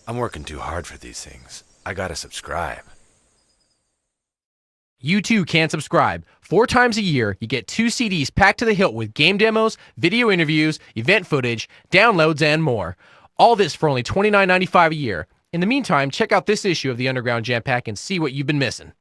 I'm working too hard for these things. I gotta subscribe. You too can subscribe. 4 times a year, you get 2 CDs packed to the hilt with game demos, video interviews, event footage, downloads, and more. All this for only $29.95 a year. In the meantime, check out this issue of the Underground Jampack and see what you've been missing.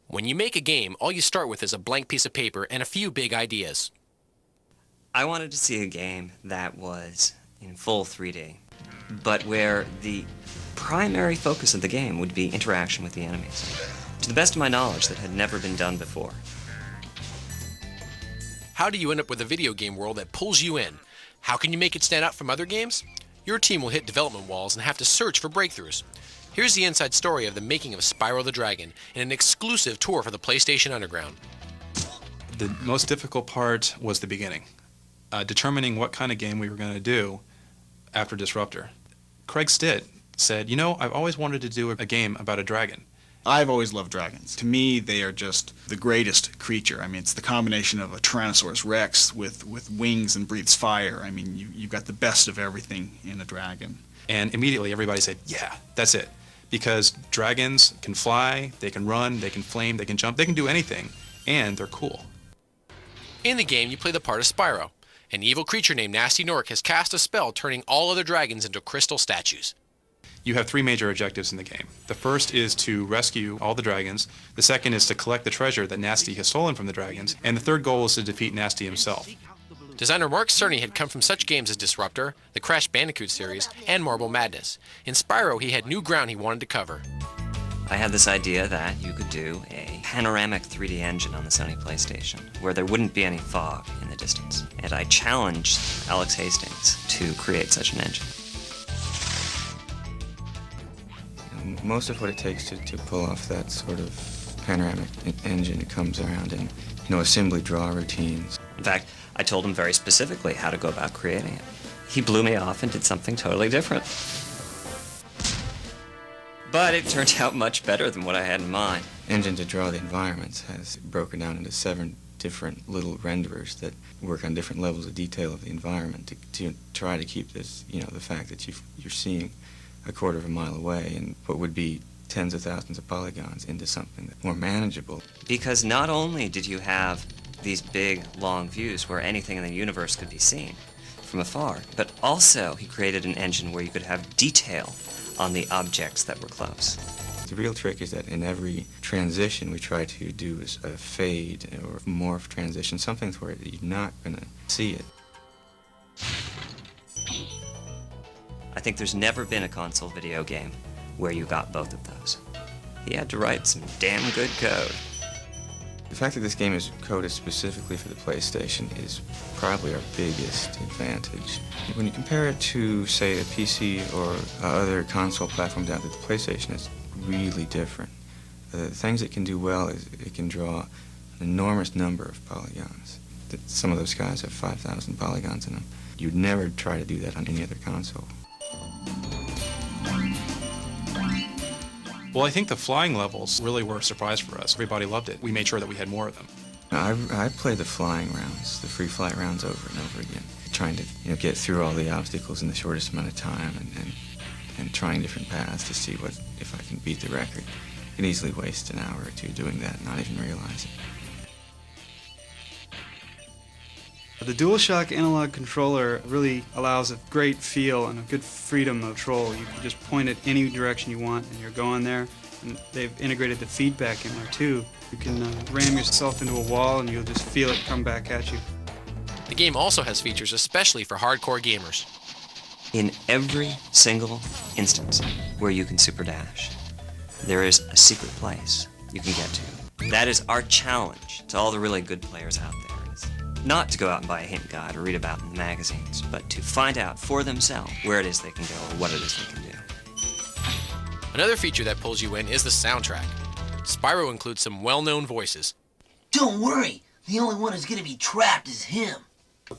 When you make a game, all you start with is a blank piece of paper and a few big ideas. I wanted to see a game that was in full 3D, but where the primary focus of the game would be interaction with the enemies. To the best of my knowledge, that had never been done before. How do you end up with a video game world that pulls you in? How can you make it stand out from other games? Your team will hit development walls and have to search for breakthroughs. Here's the inside story of the making of Spyro the Dragon in an exclusive tour for the PlayStation Underground. The most difficult part was the beginning, determining what kind of game we were going to do after Disruptor. Craig Stitt said, you know, I've always wanted to do a game about a dragon. I've always loved dragons. To me, they are just the greatest creature. I mean, it's the combination of a Tyrannosaurus Rex with wings and breathes fire. I mean, you've got the best of everything in a dragon. And immediately everybody said, yeah, that's it. Because dragons can fly, they can run, they can flame, they can jump, they can do anything, and they're cool. In the game, you play the part of Spyro. An evil creature named Nasty Nork has cast a spell turning all other dragons into crystal statues. You have 3 major objectives in the game. The first is to rescue all the dragons, the second is to collect the treasure that Nasty has stolen from the dragons, and the third goal is to defeat Nasty himself. Designer Mark Cerny had come from such games as Disruptor, the Crash Bandicoot series, and Marble Madness. In Spyro, he had new ground he wanted to cover. I had this idea that you could do a panoramic 3D engine on the Sony PlayStation, where there wouldn't be any fog in the distance. And I challenged Alex Hastings to create such an engine. Most of what it takes to pull off that sort of panoramic engine comes around in, assembly draw routines. In fact, I told him very specifically how to go about creating it. He blew me off and did something totally different. But it turned out much better than what I had in mind. Engine to draw the environments has broken down into 7 different little renderers that work on different levels of detail of the environment to try to keep this, the fact that you're seeing a quarter of a mile away and what would be tens of thousands of polygons into something that's more manageable. Because not only did you have these big, long views where anything in the universe could be seen from afar, but also he created an engine where you could have detail on the objects that were close. The real trick is that in every transition we try to do a fade or morph transition, something where you're not going to see it. I think there's never been a console video game where you got both of those. He had to write some damn good code. The fact that this game is coded specifically for the PlayStation is probably our biggest advantage. When you compare it to, say, a PC or other console platforms out there, the PlayStation is really different. The things it can do well is it can draw an enormous number of polygons. Some of those guys have 5,000 polygons in them. You'd never try to do that on any other console. Well, I think the flying levels really were a surprise for us. Everybody loved it. We made sure that we had more of them. I played the flying rounds, the free flight rounds over and over again, trying to get through all the obstacles in the shortest amount of time and trying different paths to see if I can beat the record. You can easily waste an hour or 2 doing that and not even realize it. The DualShock analog controller really allows a great feel and a good freedom of control. You can just point it any direction you want and you're going there. And they've integrated the feedback in there too. You can ram yourself into a wall and you'll just feel it come back at you. The game also has features especially for hardcore gamers. In every single instance where you can super dash, there is a secret place you can get to. That is our challenge to all the really good players out there. Is not to go out and buy a hint guide or read about it in the magazines, but to find out for themselves where it is they can go or what it is they can do. Another feature that pulls you in is the soundtrack. Spyro includes some well-known voices. Don't worry, the only one who's gonna be trapped is him.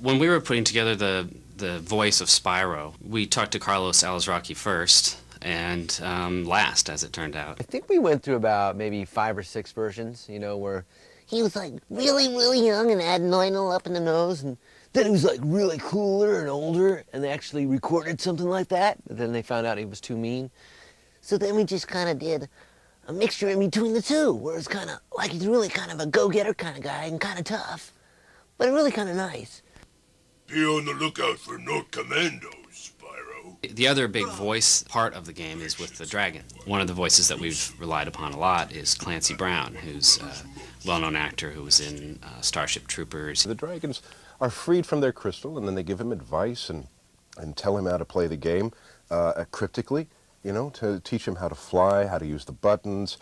When we were putting together the voice of Spyro, we talked to Carlos Alazraqui first, and last, as it turned out. I think we went through about maybe 5 or 6 versions, you know, where He was like really, really young and had Lionel up in the nose, and then he was like really cooler and older, and they actually recorded something like that, but then they found out he was too mean. so then we just kind of did a mixture in between the two, where it's kind of like he's really kind of a go-getter kind of guy and kind of tough, but really kind of nice. Be on the lookout for Note Commandos, Spyro. The other big voice part of the game is with the dragon. One of the voices that we've relied upon a lot is Clancy Brown, who's a well-known actor who was in Starship Troopers. The dragons are freed from their crystal, and then they give him advice and tell him how to play the game cryptically, you know, to teach him how to fly, how to use the buttons,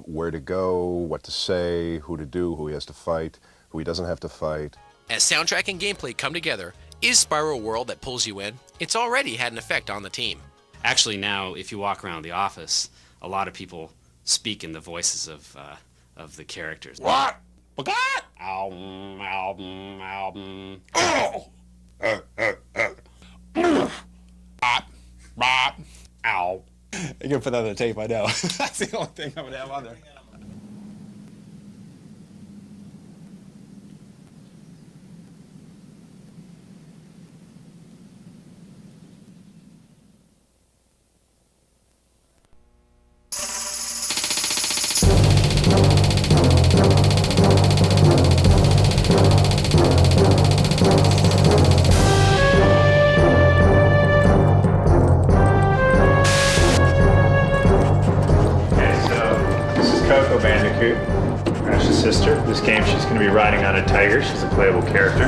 where to go, what to say, who to do, who he has to fight, who he doesn't have to fight. As soundtrack and gameplay come together, is Spyro a world that pulls you in? It's already had an effect on the team. Actually, now, if you walk around the office, a lot of people speak in the voices of the characters. What? Album, album, album. Oh! Ow. You can put that on the tape, I know. That's the only thing I'm going to have on there. Crash's sister. This game she's going to be riding on a tiger. She's a playable character.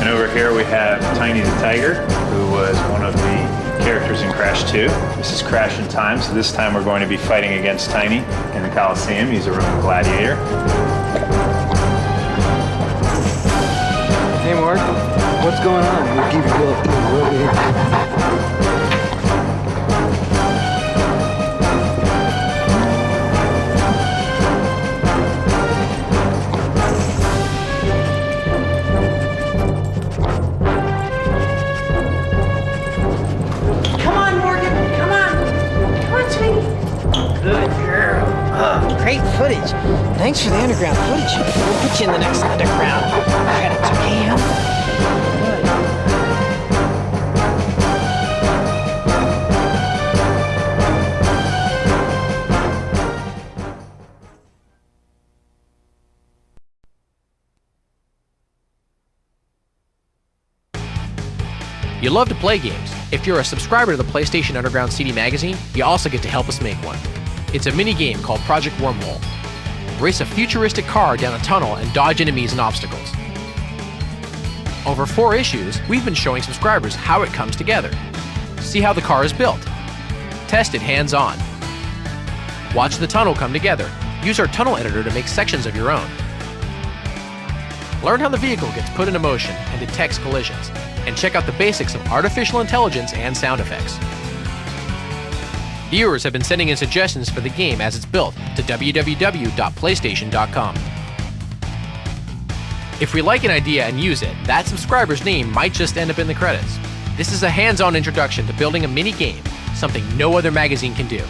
And over here we have Tiny the Tiger, who was one of the characters in Crash 2. This is Crash in Time, so this time we're going to be fighting against Tiny in the Coliseum. He's a Roman gladiator. Hey Mark, what's going on? We'll keep it real. Great footage. Thanks for the underground footage. We'll put you in the next underground. I got a cam. You love to play games. If you're a subscriber to the PlayStation Underground CD magazine, you also get to help us make one. It's a mini-game called Project Wormhole. Race a futuristic car down a tunnel and dodge enemies and obstacles. Over 4 issues, we've been showing subscribers how it comes together. See how the car is built. Test it hands-on. Watch the tunnel come together. Use our tunnel editor to make sections of your own. Learn how the vehicle gets put into motion and detects collisions. And check out the basics of artificial intelligence and sound effects. Viewers have been sending in suggestions for the game as it's built to www.playstation.com. If we like an idea and use it, that subscriber's name might just end up in the credits. This is a hands-on introduction to building a mini-game, something no other magazine can do.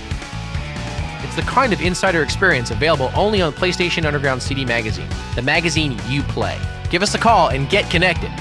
It's the kind of insider experience available only on PlayStation Underground CD magazine, the magazine you play. Give us a call and get connected.